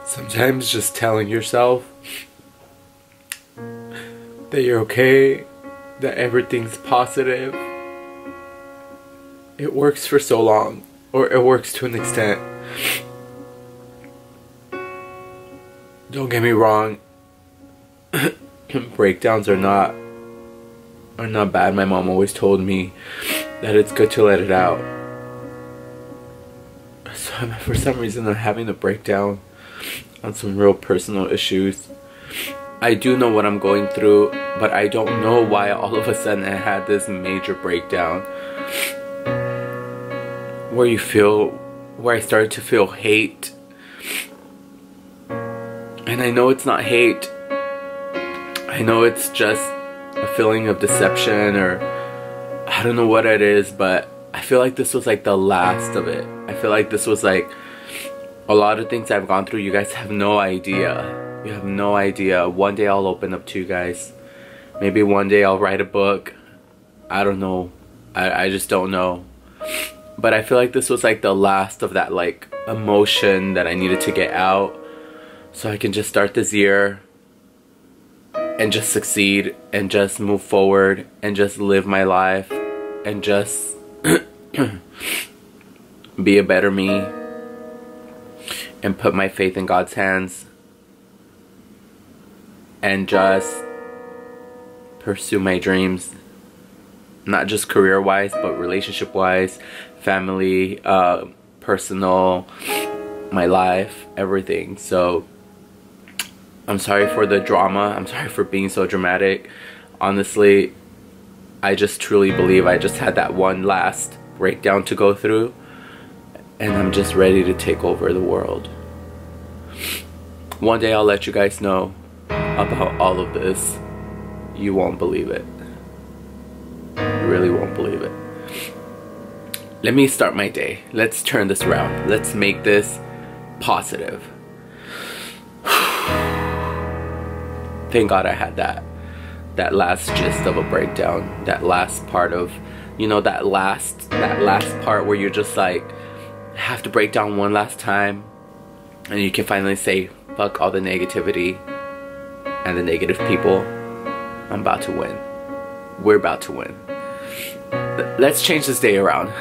Sometimes just telling yourself that you're okay, that everything's positive, it works for so long, or it works to an extent. Don't get me wrong, breakdowns are not bad. My mom always told me that it's good to let it out. So for some reason I'm having a breakdown on some real personal issues. I do know what I'm going through, but I don't know why all of a sudden I had this major breakdown where I started to feel hate. And I know it's not hate. I know it's just a feeling of deception, or I don't know what it is, but I feel like this was like the last of it. I feel like this was like a lot of things I've gone through. You guys have no idea. You have no idea. One day I'll open up to you guys. Maybe one day I'll write a book. I don't know. I just don't know. But I feel like this was like the last of that like emotion that I needed to get out, so I can just start this year and just succeed and just move forward and just live my life and just be a better me and put my faith in God's hands and just pursue my dreams, not just career wise but relationship wise, family, personal, my life, everything. So I'm sorry for the drama. I'm sorry for being so dramatic. Honestly, I just truly believe I just had that one last breakdown to go through, and I'm just ready to take over the world. One day I'll let you guys know about all of this. You won't believe it. You really won't believe it. Let me start my day. Let's turn this around. Let's make this positive. Thank God I had that last gist of a breakdown, that last part of, you know, that last part where you're just like have to break down one last time, and you can finally say fuck all the negativity and the negative people. I'm about to win. We're about to win. Let's change this day around.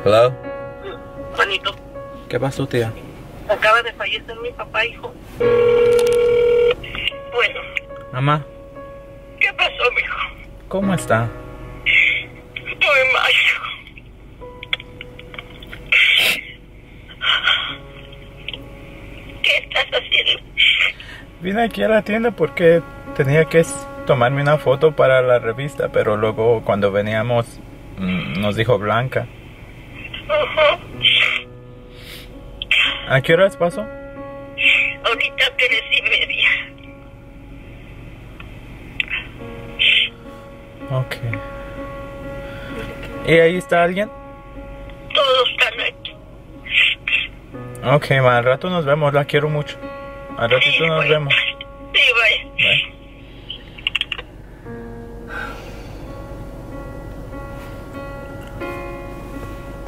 Hello? Juanito. ¿Qué pasó, tía? Acaba de fallecer mi papá, hijo. Bueno. Mamá. ¿Qué pasó, mijo? ¿Cómo está? Estoy mal, hijo. ¿Qué estás haciendo? Vine aquí a la tienda porque tenía que tomarme una foto para la revista, pero luego cuando veníamos nos dijo Blanca. ¿A qué horas pasó? Ahorita 3:30. Ok. ¿Y ahí está alguien? Todos están aquí. Ok, ma, al rato nos vemos, la quiero mucho. Al ratito Sí, nos vaya. vemos. Sí, vaya. Bye.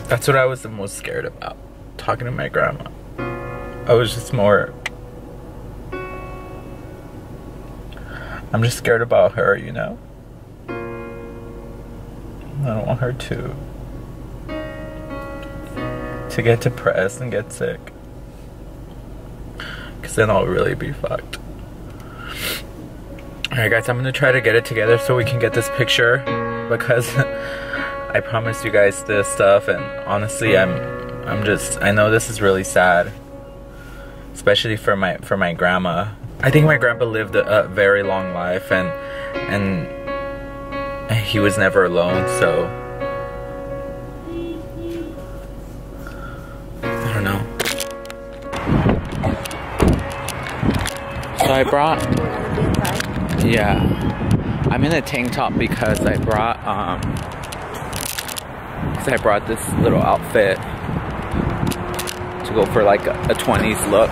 That's what I was the most scared about, talking to my grandma. I was just more... I'm just scared about her, you know? I don't want her to get depressed and get sick. Because then I'll really be fucked. Alright guys, I'm gonna try to get it together so we can get this picture, because I promised you guys this stuff, and honestly I know this is really sad, especially for my grandma. I think my grandpa lived a very long life, and he was never alone, so I don't know. So I brought, yeah, I'm in a tank top because I brought this little outfit to go for like a 20s look.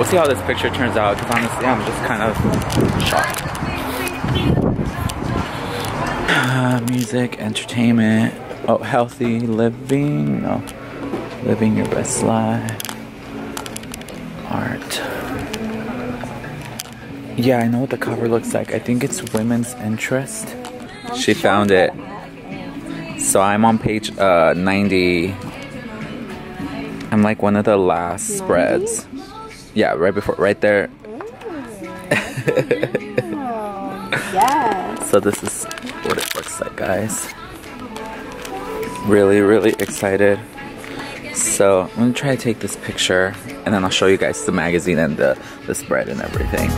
We'll see how this picture turns out, because honestly I'm just kind of shocked. Music, entertainment, oh, healthy living, no, living your best life, art. Yeah, I know what the cover looks like. I think it's Women's Interest. She found it. So I'm on page 90. I'm like one of the last spreads. Yeah, right before, right there. Yes. So this is what it looks like, guys. Really, really excited. So I'm gonna try to take this picture, and then I'll show you guys the magazine and the spread and everything.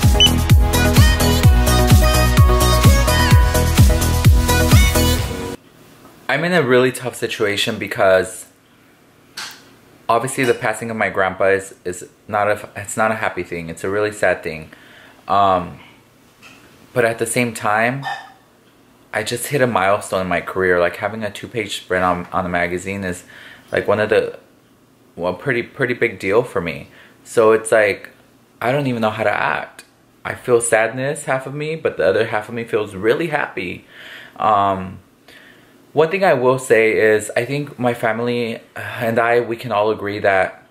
I'm in a really tough situation because obviously the passing of my grandpa is not a happy thing. It's a really sad thing. But at the same time, I just hit a milestone in my career. Like having a 2-page spread on a magazine is like one of the, well, pretty big deal for me. So it's like, I don't even know how to act. I feel sadness, half of me, but the other half of me feels really happy. One thing I will say is, I think my family and we can all agree that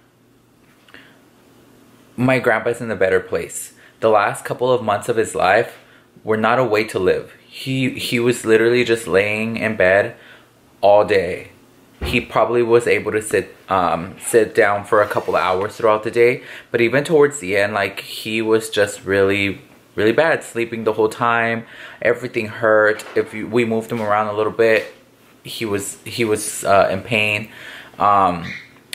my grandpa's in a better place. The last couple of months of his life were not a way to live. He was literally just laying in bed all day. He probably was able to sit down for a couple of hours throughout the day, but even towards the end, like, he was just really bad, sleeping the whole time. Everything hurt. If we moved him around a little bit, he was in pain.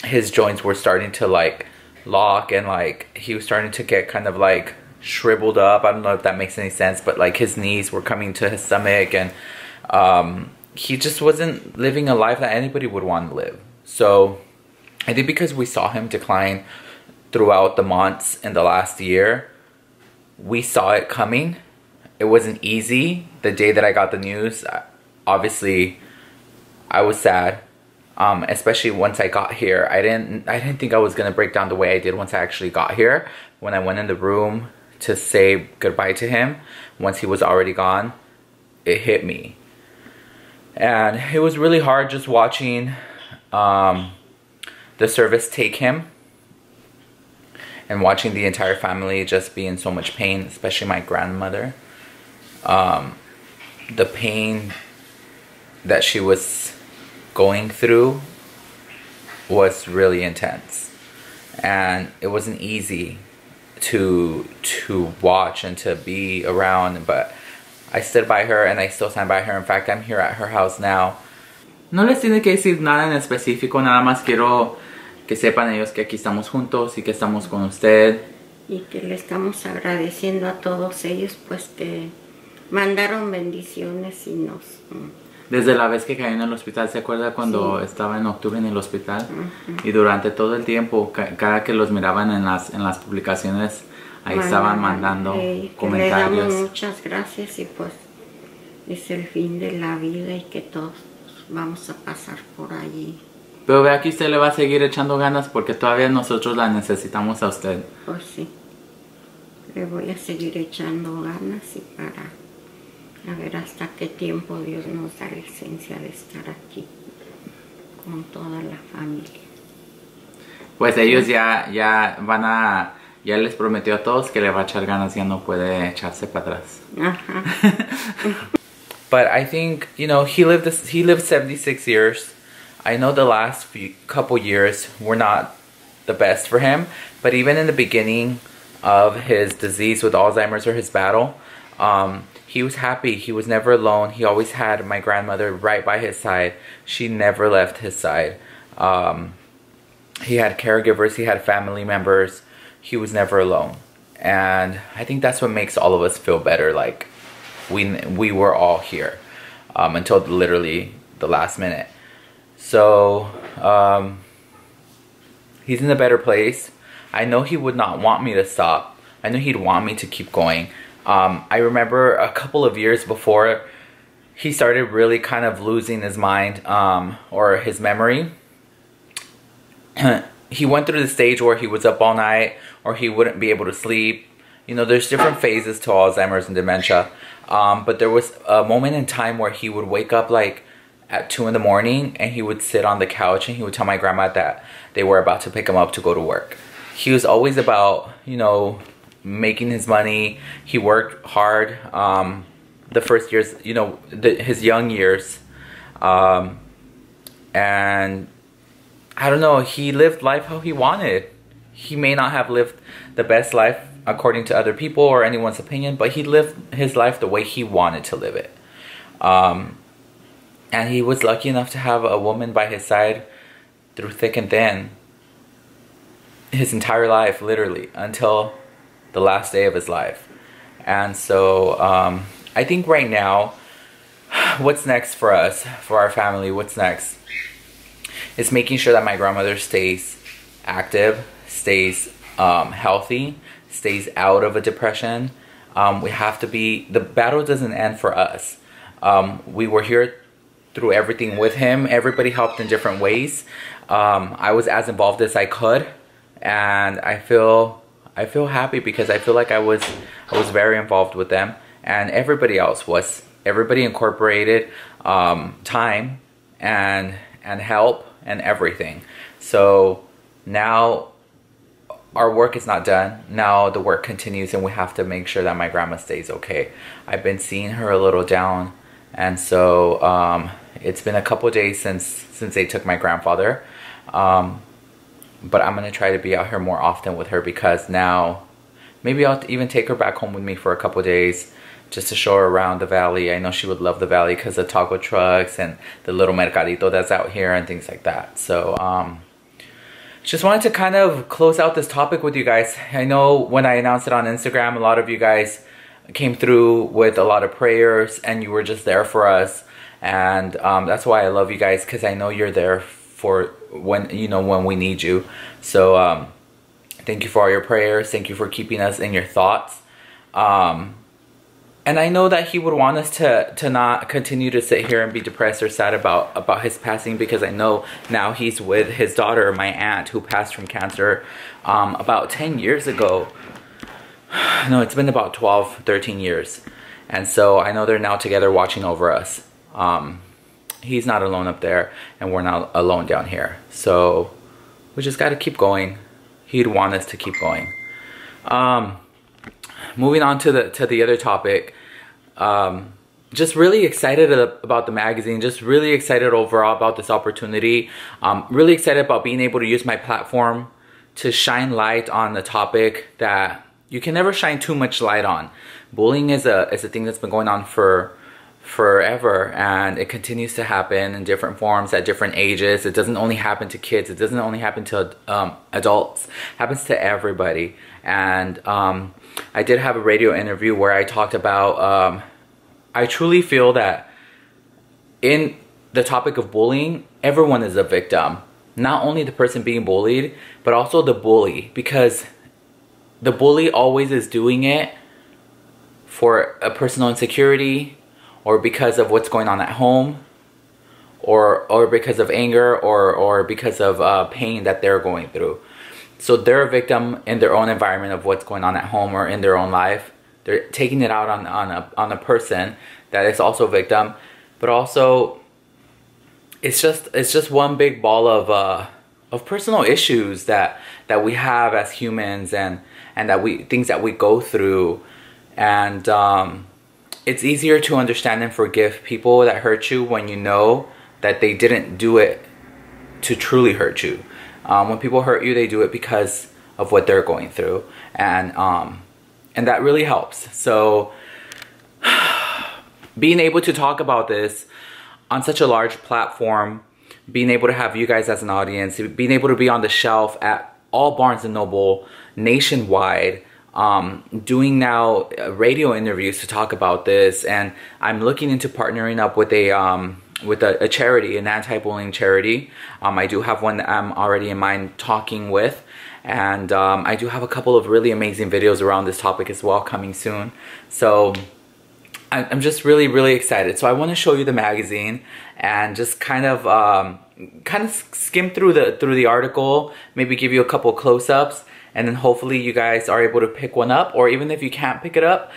His joints were starting to like lock, and like he was starting to get kind of like shriveled up. I don't know if that makes any sense, but like his knees were coming to his stomach, and he just wasn't living a life that anybody would want to live. So I think because we saw him decline throughout the months in the last year, we saw it coming. It wasn't easy. The day that I got the news, obviously I was sad, especially once I got here. I didn't think I was gonna break down the way I did once I actually got here. When I went in the room to say goodbye to him, once he was already gone, it hit me. And it was really hard just watching the service take him, and watching the entire family just be in so much pain, especially my grandmother. The pain that she was going through was really intense, and it wasn't easy to watch and to be around, but I stood by her, and I still stand by her. In fact, I'm here at her house now. No les tiene que decir nada en específico, nada más quiero que sepan ellos que aquí estamos juntos y que estamos con usted. Y que le estamos agradeciendo a todos ellos, pues que mandaron bendiciones y nos... Desde la vez que cayó en el hospital, ¿se acuerda cuando estaba en octubre en el hospital? Y durante todo el tiempo, cada que los miraban en las publicaciones, ahí estaban mandando comentarios. Le damos muchas gracias, y pues es el fin de la vida y que todos vamos a pasar por allí. Pero vea que usted le va a seguir echando ganas, porque todavía nosotros la necesitamos a usted. Pues sí, le voy a seguir echando ganas, y para a ver hasta qué tiempo Dios nos da licencia de estar aquí con toda la familia. Pues ellos ya les prometió a todos que le va a echar ganas, ya no puede echarse para atrás. Ajá. But I think, you know, he lived 76 years. I know the last couple years were not the best for him, but even in the beginning of his disease with Alzheimer's, or his battle, he was happy. He was never alone. He always had my grandmother right by his side. She never left his side. He had caregivers. He had family members. He was never alone. And I think that's what makes all of us feel better. Like we were all here until literally the last minute. So he's in a better place. I know he would not want me to stop. I know he'd want me to keep going. I remember a couple of years before he started really kind of losing his mind, or his memory. he went through the stage where he was up all night or he wouldn't be able to sleep. You know, there's different phases to Alzheimer's and dementia. But there was a moment in time where he would wake up like at 2 in the morning and he would sit on the couch and he would tell my grandma that they were about to pick him up to go to work. He was always about, you know, making his money. He worked hard the first years, you know, his young years. And I don't know, he lived life how he wanted. He may not have lived the best life according to other people or anyone's opinion, but he lived his life the way he wanted to live it. And he was lucky enough to have a woman by his side through thick and thin his entire life, literally, until the last day of his life. And so I think right now, what's next for us, for our family, what's next is making sure that my grandmother stays active, stays healthy, stays out of a depression. We have to be, the battle doesn't end for us. We were here through everything with him. Everybody helped in different ways. I was as involved as I could, and I feel happy because I feel like I was very involved with them, and everybody else was. Everybody incorporated time and help and everything. So now our work is not done. Now the work continues, and we have to make sure that my grandma stays okay. I've been seeing her a little down, and so it's been a couple days since they took my grandfather. But I'm gonna try to be out here more often with her, because now maybe I'll even take her back home with me for a couple days just to show her around the valley. I know she would love the valley because of taco trucks and the little mercadito that's out here and things like that. So just wanted to kind of close out this topic with you guys. I know when I announced it on Instagram, a lot of you guys came through with a lot of prayers and you were just there for us. And that's why I love you guys, because I know you're there for when, you know, when we need you. So thank you for all your prayers. Thank you for keeping us in your thoughts. And I know that he would want us to not continue to sit here and be depressed or sad about his passing, because I know now he's with his daughter, my aunt, who passed from cancer about 10 years ago. No, it's been about 12, 13 years. And so I know they're now together watching over us. He's not alone up there, and we're not alone down here. So we just got to keep going. He'd want us to keep going. Moving on to the other topic. Just really excited about the magazine. Just really excited overall about this opportunity. Really excited about being able to use my platform to shine light on the topic that you can never shine too much light on. Bullying is a thing that's been going on for forever, and it continues to happen in different forms at different ages. It doesn't only happen to kids. It doesn't only happen to adults. It happens to everybody. And I did have a radio interview where I talked about I truly feel that in the topic of bullying, everyone is a victim. Not only the person being bullied, but also the bully, because the bully always is doing it for a personal insecurity, or because of what's going on at home, or because of anger, or because of pain that they're going through. So they're a victim in their own environment of what's going on at home or in their own life. They're taking it out on a person that is also a victim, but also it's just one big ball of personal issues that we have as humans, and that things that we go through. And it's easier to understand and forgive people that hurt you when you know that they didn't do it to truly hurt you. When people hurt you, they do it because of what they're going through, and that really helps. So being able to talk about this on such a large platform, being able to have you guys as an audience, being able to be on the shelf at all Barnes & Noble nationwide, doing now radio interviews to talk about this, and I'm looking into partnering up with a charity, an anti-bullying charity. I do have one that I'm already in mind talking with, and I do have a couple of really amazing videos around this topic as well coming soon. So I'm just really excited. So I want to show you the magazine and just kind of kind of skim through the article, maybe give you a couple close-ups, and then hopefully you guys are able to pick one up. Or even if you can't pick it up,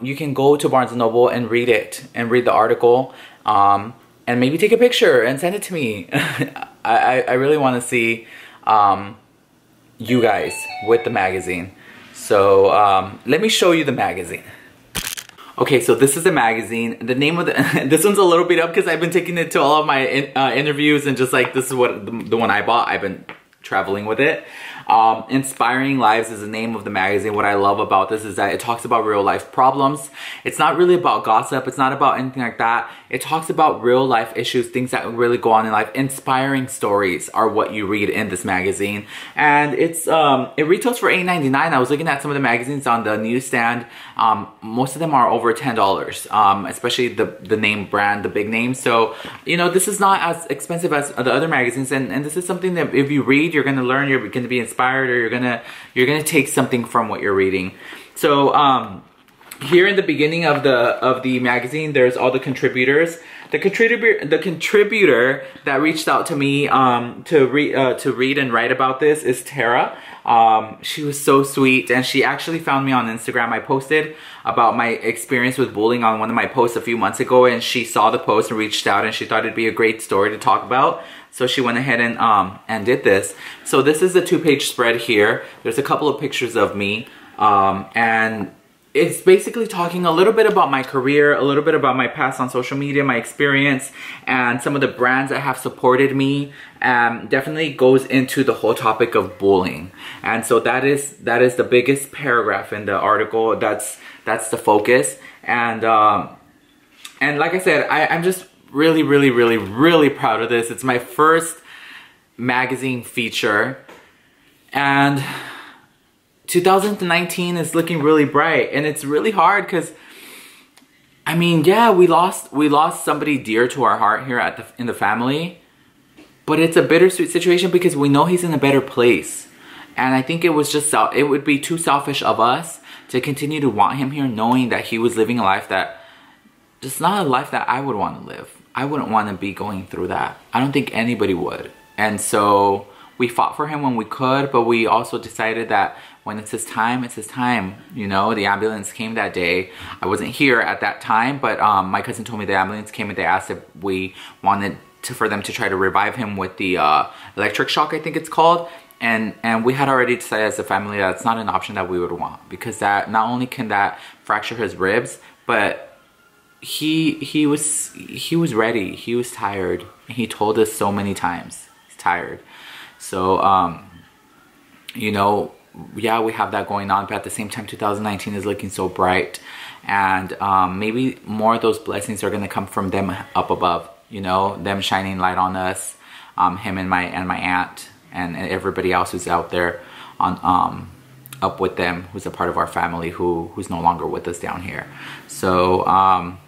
you can go to Barnes & Noble and read it, and read the article, and maybe take a picture and send it to me. I really want to see you guys with the magazine. So let me show you the magazine. Okay, so this is the magazine. The name of the this one's a little beat up because I've been taking it to all of my interviews, and just like this is what the one I bought. I've been traveling with it. Inspiring Lives is the name of the magazine. What I love about this is that it talks about real life problems. It's not really about gossip. It's not about anything like that. It talks about real life issues, things that really go on in life. Inspiring stories are what you read in this magazine. And it's it retails for $8.99. I was looking at some of the magazines on the newsstand. Most of them are over $10, especially the name brand, the big names. So, you know, this is not as expensive as the other magazines. And this is something that if you read, you're going to learn, you're going to be inspired, or you're gonna take something from what you're reading. So here in the beginning of the magazine, there's all the contributors. The contributor that reached out to me to read and write about this is Tara. She was so sweet, and she actually found me on Instagram. I posted about my experience with bullying on one of my posts a few months ago, and she saw the post and reached out, and she thought it'd be a great story to talk about. So she went ahead and did this. So this is the 2-page spread here. There's a couple of pictures of me, and it's basically talking a little bit about my career, a little bit about my past on social media, my experience, and some of the brands that have supported me. Definitely goes into the whole topic of bullying. And so that is the biggest paragraph in the article. That's the focus. And like I said, I'm just really proud of this. It's my first magazine feature, and 2019 is looking really bright, and it's really hard because, I mean, yeah, we lost somebody dear to our heart here in the family, but it's a bittersweet situation because we know he's in a better place. And I think it would be too selfish of us to continue to want him here, knowing that he was living a life that just not a life that I would want to live. I wouldn't want to be going through that. I don't think anybody would. And so we fought for him when we could, but we also decided that when it's his time, it's his time. You know, the ambulance came that day. I wasn't here at that time, but my cousin told me the ambulance came and they asked if we wanted for them to try to revive him with the electric shock, I think it's called. And we had already decided as a family that it's not an option that we would want, because that not only can that fracture his ribs, but he was ready. He was tired. He told us so many times he's tired. So you know, yeah, we have that going on, but at the same time 2019 is looking so bright, and maybe more of those blessings are going to come from them up above, you know, them shining light on us, him and my aunt and everybody else who's out there on up with them, who's a part of our family, who's no longer with us down here. So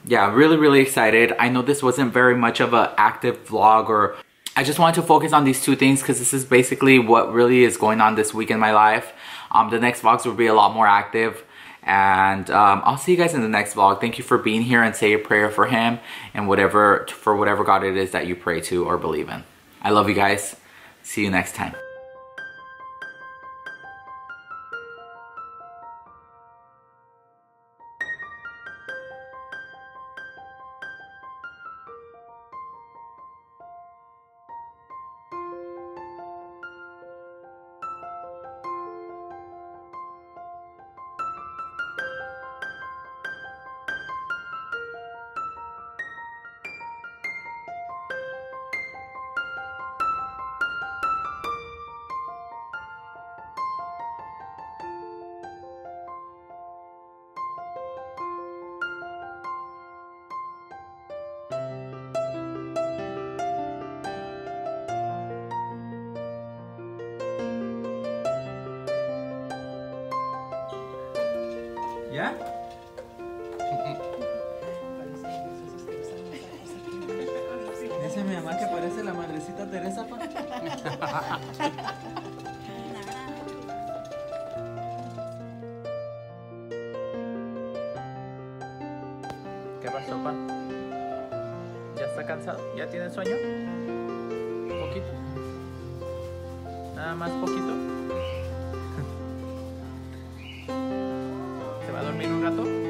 yeah, really excited. I know this wasn't very much of an active vlog, or I just wanted to focus on these two things because this is basically what really is going on this week in my life. The next vlogs will be a lot more active, and I'll see you guys in the next vlog. Thank you for being here, and say a prayer for him and for whatever God it is that you pray to or believe in. I love you guys. See you next time. ¿Ya? Dice mi mamá que parece la madrecita Teresa, pa. ¿Qué pasó, pa? ¿Ya está cansado? ¿Ya tiene sueño? Poquito. Nada más poquito. ¿Se va a dormir un rato?